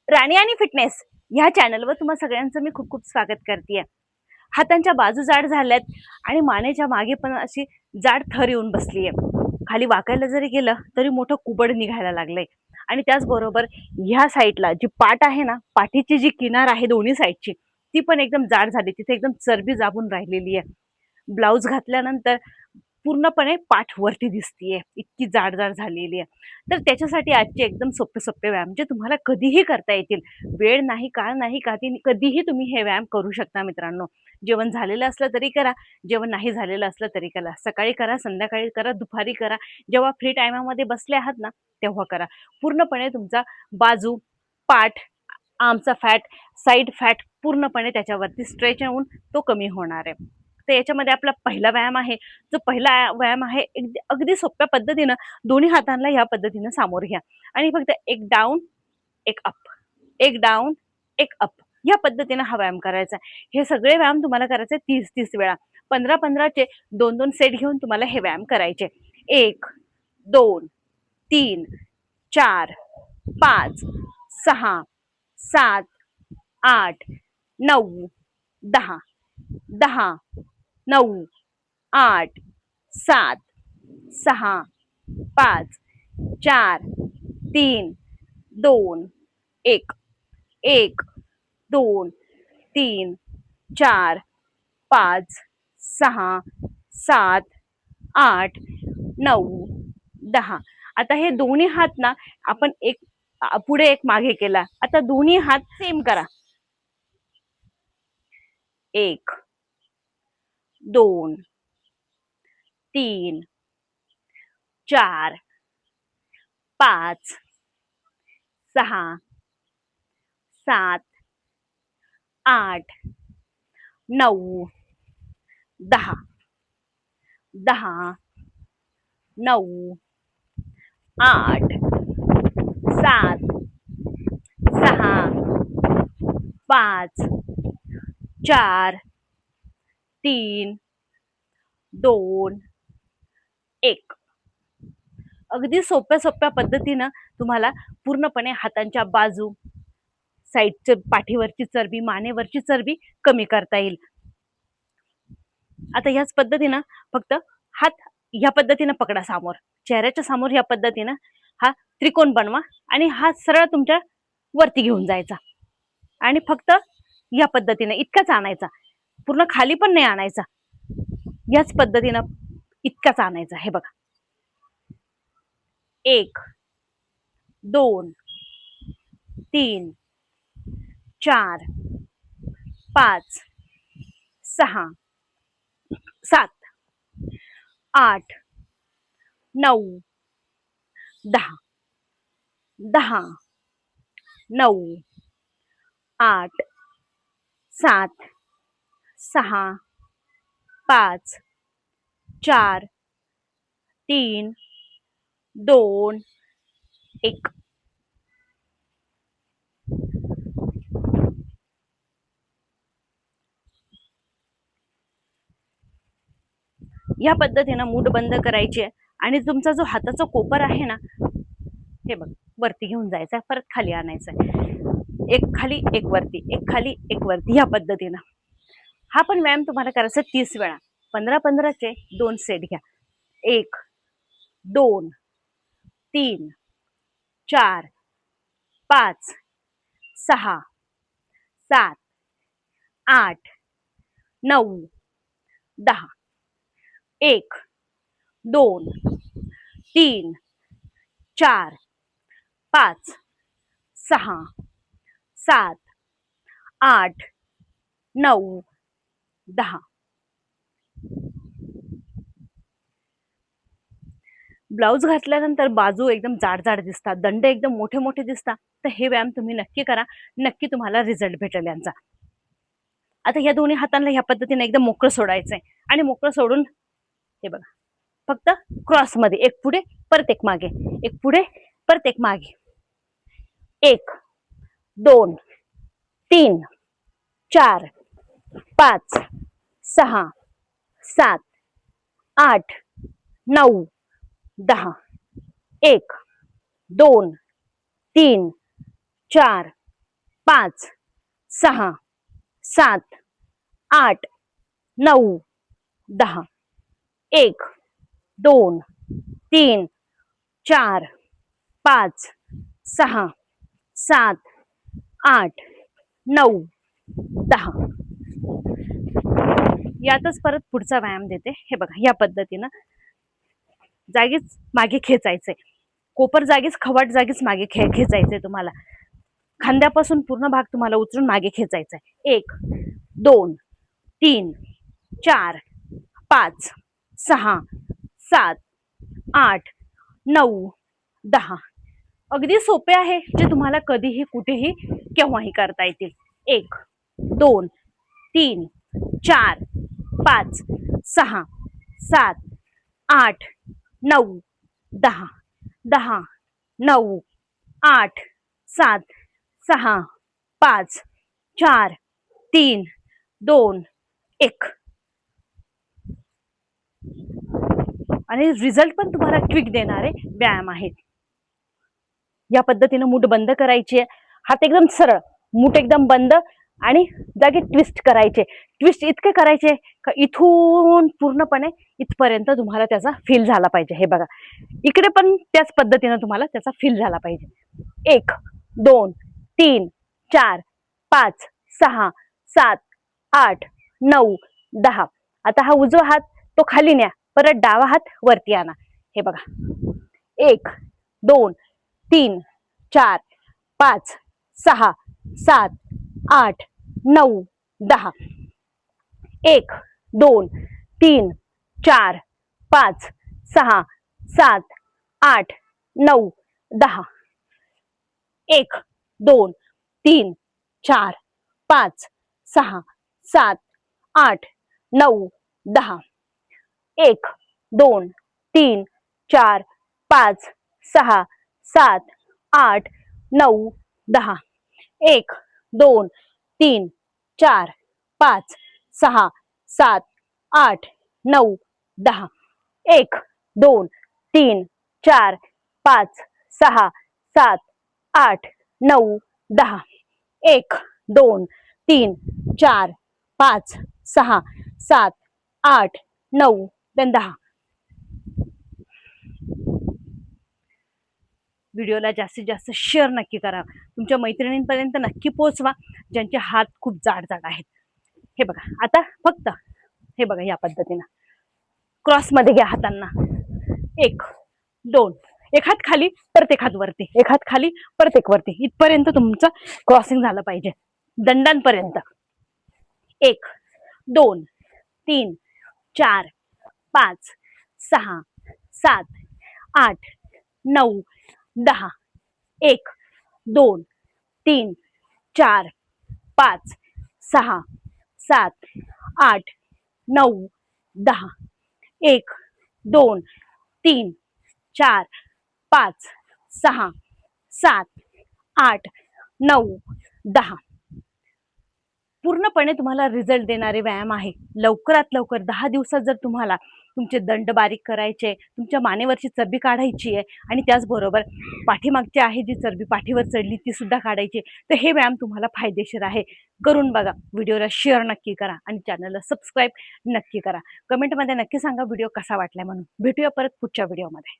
राणी आणि फिटनेस ह्या चॅनलवर तुम्हा सगळ्यांचं मी खूप खूप स्वागत करते. हातांच्या बाजू जाड झाल्यात आणि मानेच्या मागे पण अशी जाड थर येऊन बसली आहे. खाली वाकायला जरी गेलं तरी मोठं कुबड निघायला लागलंय. आणि त्याचबरोबर ह्या साईडला जी पाठ आहे ना, पाठीची जी किनार आहे दोन्ही साईडची, ती पण एकदम जाड झाली. तिथे एकदम चरबी जाबून राहिलेली आहे. ब्लाऊज घातल्यानंतर पूर्णपणे पाठ वरती दिसतीये, इतकी जाड जाड झालेली आहे. तर त्याच्यासाठी आजचे एकदम सोपे सोपे व्यायाम जे तुम्हाला कधीही करता येतील. वेळ नाही, काळ नाही, कधीही तुम्ही हे व्यायाम करू शकता मित्रांनो. जेवण झालेलं असलं तरी करा, जेवण नाही झालेलं असलं तरी करा. सकाळी करा, संध्याकाळी करा, दुपारी करा. जेव्हा फ्री टायमामध्ये बसले आहात ना, तेव्हा करा. पूर्णपणे तुमचा बाजू, पाठ, आर्मचा फॅट, साईड फॅट पूर्णपणे त्याच्यावरती स्ट्रेच होऊन तो कमी होणार आहे. तर याच्यामध्ये आपला पहिला व्यायाम आहे. जो पहिला व्यायाम आहे अगदी सोप्या पद्धतीनं दोन्ही हातांना या पद्धतीनं सामोर घ्या आणि फक्त एक डाऊन, एक अप, एक डाऊन, एक अप या पद्धतीनं हा व्यायाम करायचा. हे सगळे व्यायाम तुम्हाला करायचे 30-30 वेळा. 15-15चे 2-2 सेट घेऊन तुम्हाला हे व्यायाम करायचे. 1, 2, 3, 4, 5, 6, 7, 8, 9, 10, 10, 9, 8, 7, 6, 5, 4, 3, 2, 1, 1, 2, 3, 4, 5, 6, 7, 8, 9, 10. आता हे दोन्ही हात ना आपण एक पुढे एक मागे केला. आता दोन्ही हात सेम करा. 1, 2, 3, 4, 5, 6, 7, 8, 9, 10, 10, 9, 8, 7, 6, 5, 4, 3, 2, 1. अगदी सोप्या सोप्या पद्धतीनं तुम्हाला पूर्णपणे हातांच्या बाजू, साईडचे पाठीवरची चरबी, मानेवरची चरबी कमी करता येईल. आता ह्याच पद्धतीनं फक्त हात ह्या पद्धतीनं पकडा समोर, चेहऱ्याच्या समोर ह्या पद्धतीनं हा त्रिकोण बनवा आणि हात सरळ तुमच्या वरती घेऊन जायचा आणि फक्त या पद्धतीनं इतकाच आणायचा. पूर्ण खाली पण नाही आणायचा. याच पद्धतीनं इतकाच आणायचा. हे बघा, 1, 2, 3, 4, 5, 6, 7, 8, 9, 10, 10, 9, 8, 7, 6, 5, 4, 3, 2, 1. या पद्धतीनं मूठ बंद करायची आणि तुमचा जो हाताचा कोपर आहे ना, हे बघ, वरती घेऊन जायचा, परत खाली आणायचा. एक खाली एक वरती, एक खाली एक वरती, या पद्धतीनं हा पण व्यायाम तुम्हाला करायचा 30 वेळा. 15-15चे 2 सेट घ्या. 1, 2, 3, 4, 5, 6, 7, 8, 9, 10, 1, 2, 3, 4, 5, 6, 7, 8, 9, 10. ब्लाऊज घातल्यानंतर बाजू एकदम जाड जाड दिसतात, दंड एकदम मोठे मोठे दिसतात. तर हे व्यायाम तुम्ही नक्की करा, नक्की तुम्हाला रिझल्ट भेटेल यांचा. आता ह्या दोन्ही हातांना ह्या पद्धतीने एकदम मोकळं सोडायचंय आणि मोकळं सोडून हे बघा, फक्त क्रॉस मध्ये एक पुढे परत एक मागे, एक पुढे परत एक मागे. 1, 2, 3, 4, 5, 6, 7, 8, 9, 10. 1, 2, 3, 4, 5 6 7 8 9 10 1 2 3 4 5 6 7 8 9 10. यातच परत पुढचा व्यायाम देते. हे बघा, या पद्धतीनं जागीच मागे खेचायचंय. कोपर जागीच, खवाट जागीच मागे खेचायचंय तुम्हाला. खांद्यापासून पूर्ण भाग तुम्हाला उचलून मागे खेचायचा आहे. 1 2 3 4 5 6 7 8 9 10. अगदी सोपे आहे, जे तुम्हाला कधीही कुठेही केव्हाही करता येतील. 1 2 3 4 5 6 7 8 9 10 10 9 8 7 6 5 4 3 2 1. आणि रिझल्ट पण तुम्हाला क्विक देणारे व्यायाम आहेत. या पद्धतीने मूठ बंद करायची, हात एकदम सरळ, मूठ एकदम बंद आणि जागी ट्विस्ट करायचे. ट्विस्ट इतके करायचे का इथून पूर्णपणे इथपर्यंत तुम्हाला त्याचा फील झाला पाहिजे. हे बघा, इकडे पण त्याच पद्धतीने तुम्हाला त्याचा फील झाला पाहिजे. 1 2 3 4 5 6 7 8 9 10. आता हा उजवा हात तो खाली न्या, परत डावा हात वरती आणा. हे बघा, 1 2 3 4 5 6 7 8 9 10. 1 2 3 4 5 6 7 8 9 10. 1 2 3 4 5 6 7 8 9 10. 1 2 3 4 5 6 7 8 9 10. 1 2 3 4 5 6 7 8 9 10. 1 2 3 4 5 6 7 8 9 10. 1 2 3 4 5 6 7 8 9 10. व्हिडिओला जास्तीत जास्त शेअर नक्की करा. तुमच्या मैत्रिणींपर्यंत नक्की पोहोचवा, ज्यांचे हात खूप जाड जाड आहेत. हे बघा, आता फक्त हे बघा, या पद्धतीनं क्रॉस मध्ये घ्या हातांना. 1 2, एक हात खाली परत एक हात वरती, एक हात खाली परत एक वरती, इथपर्यंत तुमचं क्रॉसिंग झालं पाहिजे, दंडांपर्यंत. 1 2 3 4 5 6 7 8 9 10. 1 2 3 4 5 6 7 8 9 10. 1 2 3 4 5 6 7 8 9 10. पूर्णपणे तुम्हाला रिझल्ट देणारे व्यायाम आहे. लवकरात लवकर 10 दिवसात जर तुम्हाला तुमचे दंड बारीक करायचे, तुमच्या मानेवरची चरबी काढायची आहे आणि त्याचबरोबर पाठीमागची आहे जी चरबी पाठीवर चढली ती सुद्धा काढायची, तर हे व्यायाम तुम्हाला फायदेशीर आहे. करून बघा. व्हिडिओला शेअर नक्की करा आणि चॅनलला सबस्क्राईब नक्की करा. कमेंटमध्ये नक्की सांगा व्हिडिओ कसा वाटलाय म्हणून. भेटूया परत पुढच्या व्हिडिओमध्ये.